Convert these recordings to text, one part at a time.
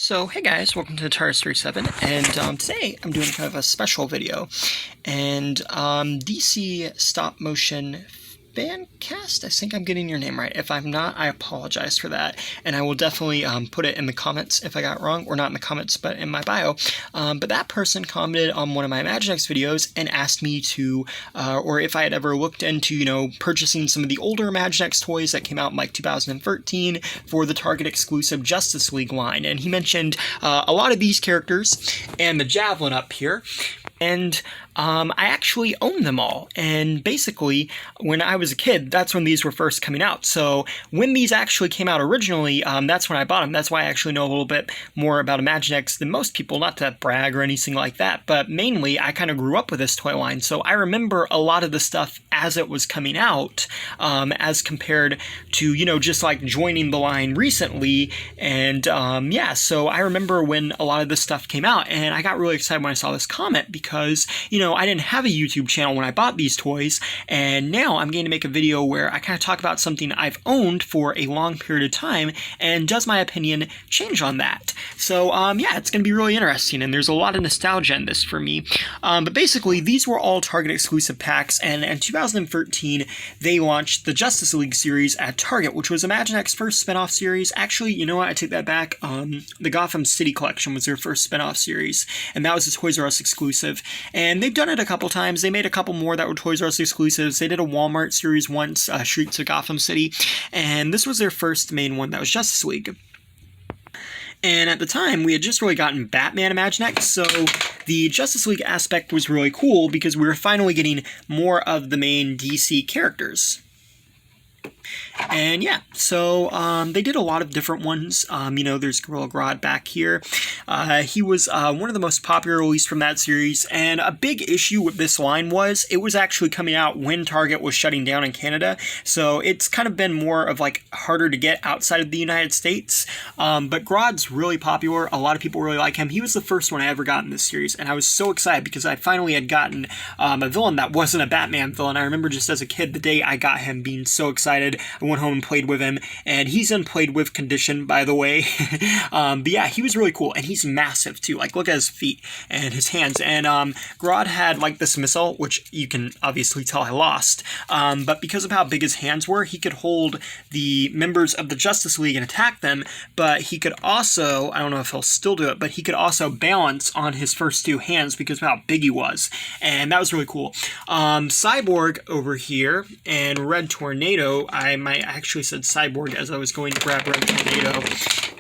So hey guys, welcome to TARS37, and today I'm doing kind of a special video, and DC stop motion fancast, I think I'm getting your name right. If I'm not, I apologize for that, and I will definitely put it in the comments if I got it wrong, or not in the comments, but in my bio. But that person commented on one of my Imaginext videos and asked me to, or if I had ever looked into, purchasing some of the older Imaginext toys that came out in like 2013 for the Target exclusive Justice League line. And he mentioned a lot of these characters and the Javelin up here. And I actually own them all, and basically, when I was a kid, that's when these were first coming out. So when these actually came out originally, that's when I bought them. That's why I actually know a little bit more about Imaginext than most people, not to brag or anything like that, but mainly I kind of grew up with this toy line, so I remember a lot of the stuff as it was coming out, as compared to, just like joining the line recently, and yeah, so I remember when a lot of this stuff came out, and I got really excited when I saw this comment because, I didn't have a YouTube channel when I bought these toys, and now I'm going to make a video where I kind of talk about something I've owned for a long period of time, and does my opinion change on that? So, yeah, it's going to be really interesting, and there's a lot of nostalgia in this for me. But basically, these were all Target exclusive packs, and in 2013, they launched the Justice League series at Target, which was Imaginex's first spinoff series. Actually, you know what? I take that back. The Gotham City collection was their first spinoff series, and that was a Toys R Us exclusive. And they've done it a couple times. They made a couple more that were Toys R Us exclusives. They did a Walmart series once, Streets of Gotham City, and this was their first main one that was Justice League. And at the time, we had just really gotten Batman Imaginext, so the Justice League aspect was really cool because we were finally getting more of the main DC characters. And yeah, so they did a lot of different ones. There's Grodd back here. He was one of the most popular released from that series, and a big issue with this line was it was actually coming out when Target was shutting down in Canada, so it's kind of been more of like harder to get outside of the United States. But Grodd's really popular. A lot of people really like him. He was the first one I ever got in this series, and I was so excited because I finally had gotten a villain that wasn't a Batman villain. I remember just as a kid, the day I got him, being so excited. I went home and played with him, and he's in played with condition, by the way. But yeah, he was really cool, and he's massive too. Like, look at his feet and his hands. And Grodd had like this missile, which you can obviously tell I lost, but because of how big his hands were, he could hold the members of the Justice League and attack them, but he could also, I don't know if he'll still do it, but he could also balance on his first two hands because of how big he was, and that was really cool. Cyborg over here, and Red Tornado, I actually said Cyborg as I was going to grab Red Tornado,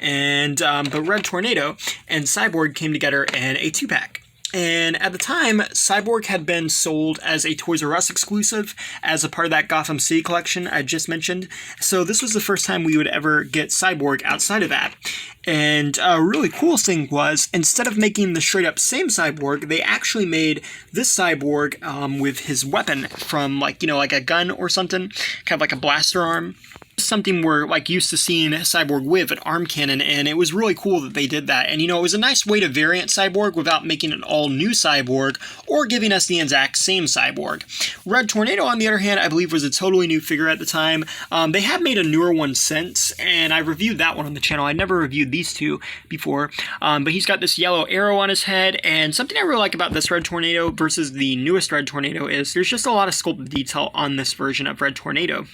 and but Red Tornado and Cyborg came together in a 2-pack. And at the time, Cyborg had been sold as a Toys R Us exclusive as a part of that Gotham City collection I just mentioned. So this was the first time we would ever get Cyborg outside of that. And a really cool thing was, instead of making the straight up same Cyborg, they actually made this Cyborg with his weapon from like a gun or something, kind of like a blaster arm. Something we're like used to seeing Cyborg with, an arm cannon, and it was really cool that they did that. And it was a nice way to variant Cyborg without making an all new Cyborg or giving us the exact same Cyborg. Red Tornado, on the other hand, I believe was a totally new figure at the time. They have made a newer one since, and I reviewed that one on the channel. I never reviewed these two before, but he's got this yellow arrow on his head, and something I really like about this Red Tornado versus the newest Red Tornado is there's just a lot of sculpted detail on this version of Red Tornado.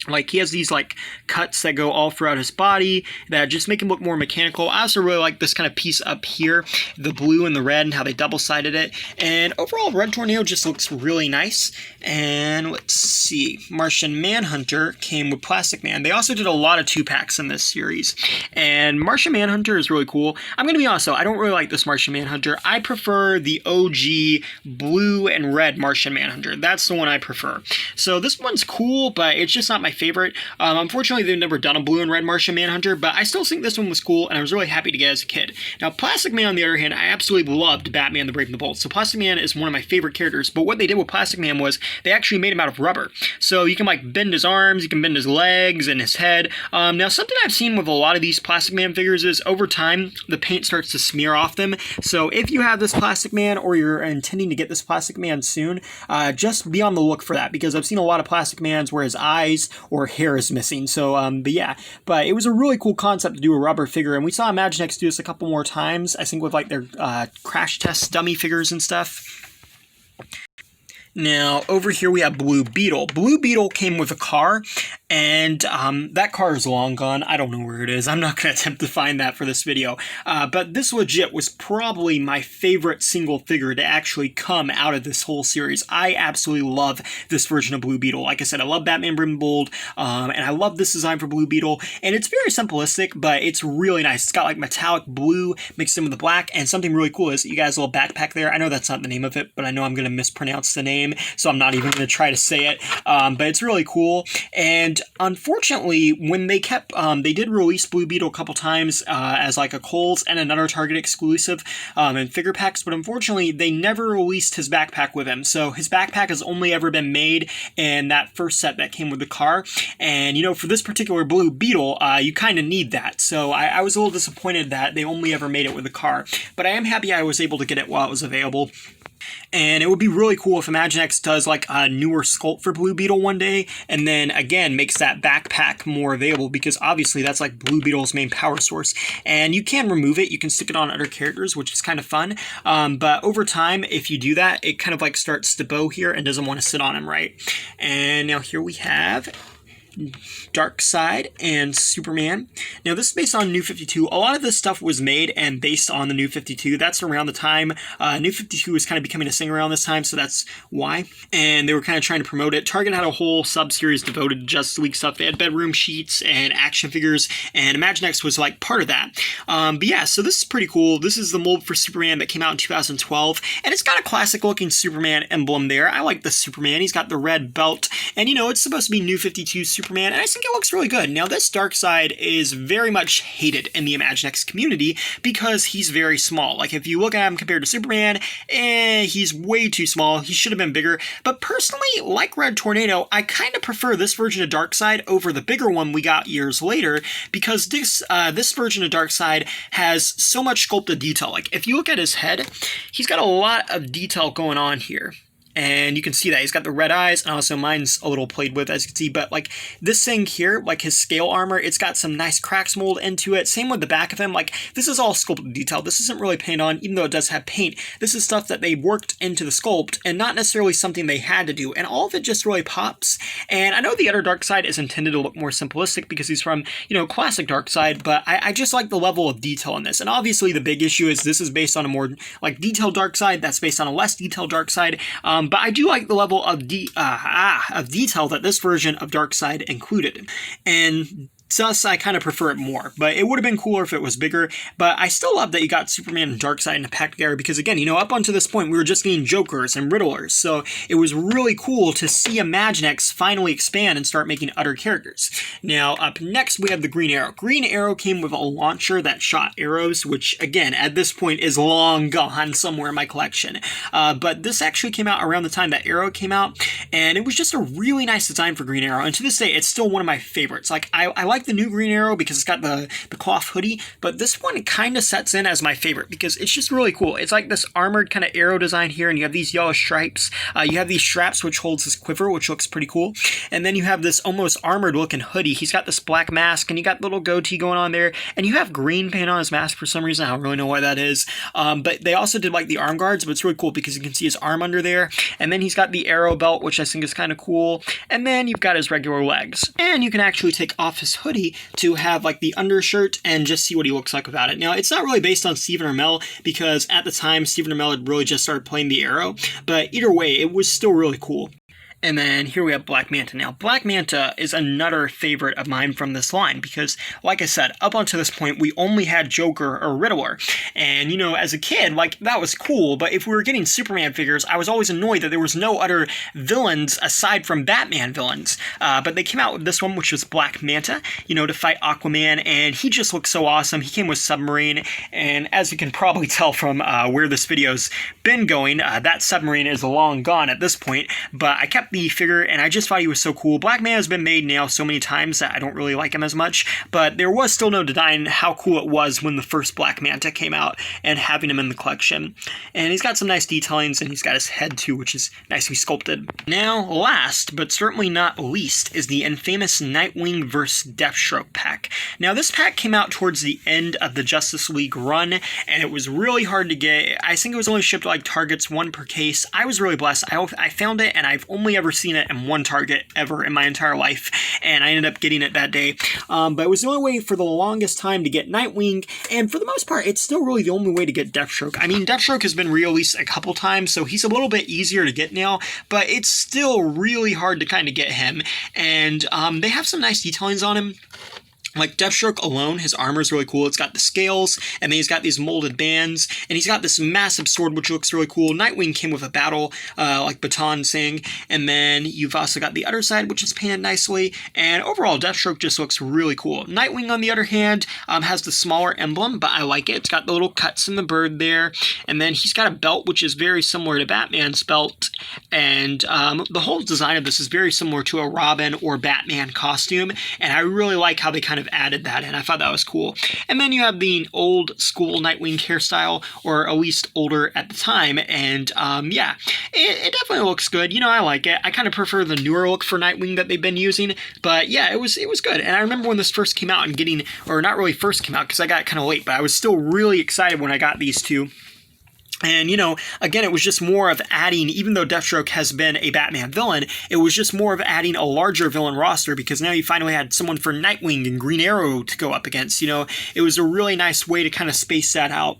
Like, he has these, like, cuts that go all throughout his body that just make him look more mechanical. I also really like this kind of piece up here, the blue and the red, and how they double-sided it. And overall, Red Tornado just looks really nice. And let's see, Martian Manhunter came with Plastic Man. They also did a lot of 2-packs in this series. And Martian Manhunter is really cool. I'm going to be honest, though, I don't really like this Martian Manhunter. I prefer the OG blue and red Martian Manhunter. That's the one I prefer. So this one's cool, but it's just not my favorite. Unfortunately, they've never done a blue and red Martian Manhunter, but I still think this one was cool, and I was really happy to get it as a kid. Now, Plastic Man, on the other hand, I absolutely loved Batman the Brave and the Bold. So Plastic Man is one of my favorite characters, but what they did with Plastic Man was they actually made him out of rubber. So you can, like, bend his arms, you can bend his legs and his head. Now, something I've seen with a lot of these Plastic Man figures is, over time, the paint starts to smear off them. So if you have this Plastic Man, or you're intending to get this Plastic Man soon, just be on the look for that, because I've seen a lot of Plastic Mans where his eyes or hair is missing. So, but yeah, but it was a really cool concept to do a rubber figure, and we saw Imaginext do this a couple more times, I think with like their crash test dummy figures and stuff. Now, over here we have Blue Beetle. Blue Beetle came with a car, and that car is long gone. I don't know where it is. I'm not going to attempt to find that for this video. But this legit was probably my favorite single figure to actually come out of this whole series. I absolutely love this version of Blue Beetle. Like I said, I love Batman Brim and Bold, and I love this design for Blue Beetle. And it's very simplistic, but it's really nice. It's got like metallic blue mixed in with the black, and something really cool is you guys a little backpack there. I know that's not the name of it, but I know I'm going to mispronounce the name, so I'm not even going to try to say it. But it's really cool. And unfortunately, when they kept, they did release Blue Beetle a couple times as like a Kohl's and another Target exclusive in figure packs, but unfortunately, they never released his backpack with him. So his backpack has only ever been made in that first set that came with the car. And, you know, for this particular Blue Beetle, you kind of need that. So I was a little disappointed that they only ever made it with the car. But I am happy I was able to get it while it was available. And it would be really cool if Imaginext does like a newer sculpt for Blue Beetle one day, and then again makes that backpack more available, because obviously that's like Blue Beetle's main power source. And you can remove it, you can stick it on other characters, which is kind of fun. But over time, if you do that, it kind of like starts to bow here and doesn't want to sit on him right. And now here we have Darkseid and Superman. Now this is based on New 52. A lot of this stuff was made and based on the New 52. That's around the time New 52 was kind of becoming a thing around this time, so that's why. And they were kind of trying to promote it. Target had a whole sub-series devoted to Justice League stuff. They had bedroom sheets and action figures, and Imaginext was like part of that. But yeah, so this is pretty cool. This is the mold for Superman that came out in 2012, and it's got a classic looking Superman emblem there. I like the Superman. He's got the red belt, and you know, it's supposed to be New 52 Superman, and I think it looks really good. Now, this Darkseid is very much hated in the Imaginext community because he's very small. Like, if you look at him compared to Superman, he's way too small. He should have been bigger. But personally, like Red Tornado, I kind of prefer this version of Darkseid over the bigger one we got years later, because this version of Darkseid has so much sculpted detail. Like, if you look at his head, he's got a lot of detail going on here. And you can see that he's got the red eyes, and also mine's a little played with, as you can see. But like this thing here, like his scale armor, it's got some nice cracks mold into it. Same with the back of him. Like, this is all sculpted detail. This isn't really paint on, even though it does have paint. This is stuff that they worked into the sculpt, and not necessarily something they had to do. And all of it just really pops. And I know the other Darkseid is intended to look more simplistic because he's from, you know, classic Darkseid, but I just like the level of detail in this. And obviously the big issue is this is based on a more like detailed Darkseid. That's based on a less detailed Darkseid. But I do like the level of detail that this version of Darkseid included. And thus, I kind of prefer it more, but it would have been cooler if it was bigger. But I still love that you got Superman and Darkseid in a pack together, because again, you know, up until this point, we were just getting Jokers and Riddlers, so it was really cool to see Imaginext finally expand and start making other characters. Now, up next, we have the Green Arrow. Green Arrow came with a launcher that shot arrows, which, again, at this point is long gone somewhere in my collection. But this actually came out around the time that Arrow came out, and it was just a really nice design for Green Arrow, and to this day, it's still one of my favorites. Like, I like the new Green Arrow because it's got the cloth hoodie, but this one kind of sets in as my favorite because it's just really cool. It's like this armored kind of arrow design here, and you have these yellow stripes. You have these straps which holds his quiver, which looks pretty cool, and then you have this almost armored looking hoodie. He's got this black mask, and you got the little goatee going on there, and you have green paint on his mask for some reason. I don't really know why that is, but they also did like the arm guards, but it's really cool because you can see his arm under there, and then he's got the arrow belt, which I think is kind of cool, and then you've got his regular legs, and you can actually take off his hoodie to have like the undershirt and just see what he looks like without it. Now, it's not really based on Stephen Amell because at the time Stephen Amell had really just started playing the Arrow, but either way, it was still really cool. And then here we have Black Manta. Now, Black Manta is another favorite of mine from this line because, like I said, up until this point, we only had Joker or Riddler. And, you know, as a kid, like, that was cool, but if we were getting Superman figures, I was always annoyed that there was no other villains aside from Batman villains. But they came out with this one, which was Black Manta, you know, to fight Aquaman, and he just looks so awesome. He came with Submarine, and as you can probably tell from where this video's been going, that Submarine is long gone at this point, but I kept got the figure, and I just thought he was so cool. Black Manta has been made now so many times that I don't really like him as much, but there was still no denying how cool it was when the first Black Manta came out and having him in the collection. And he's got some nice detailings, and he's got his head too, which is nicely sculpted. Now, last, but certainly not least, is the infamous Nightwing vs. Deathstroke pack. Now, this pack came out towards the end of the Justice League run, and it was really hard to get. I think it was only shipped like Targets, 1 per case. I was really blessed. I found it, and I've only ever seen it in 1 Target ever in my entire life, and I ended up getting it that day. But it was the only way for the longest time to get Nightwing, and for the most part, it's still really the only way to get Deathstroke. I mean, Deathstroke has been re-released a couple times, so he's a little bit easier to get now, but it's still really hard to kind of get him, and they have some nice detailings on him. Like Deathstroke alone, his armor is really cool. It's got the scales, and then he's got these molded bands, and he's got this massive sword, which looks really cool. Nightwing came with a battle, like baton thing, and then you've also got the other side, which is painted nicely, and overall, Deathstroke just looks really cool. Nightwing, on the other hand, has the smaller emblem, but I like it. It's got the little cuts in the bird there, and then he's got a belt, which is very similar to Batman's belt, and the whole design of this is very similar to a Robin or Batman costume, and I really like how they kind of added that in. I thought that was cool. And then you have the old school Nightwing hairstyle, or at least older at the time, and yeah, it definitely looks good. You know, I like it. I kind of prefer the newer look for Nightwing that they've been using, but yeah, it was good. And I remember when this first came out and getting, or not really first came out because I got it kind of late, but I was still really excited when I got these two. And, you know, again, it was just more of adding, even though Deathstroke has been a Batman villain, it was just more of adding a larger villain roster, because now you finally had someone for Nightwing and Green Arrow to go up against. You know, it was a really nice way to kind of space that out.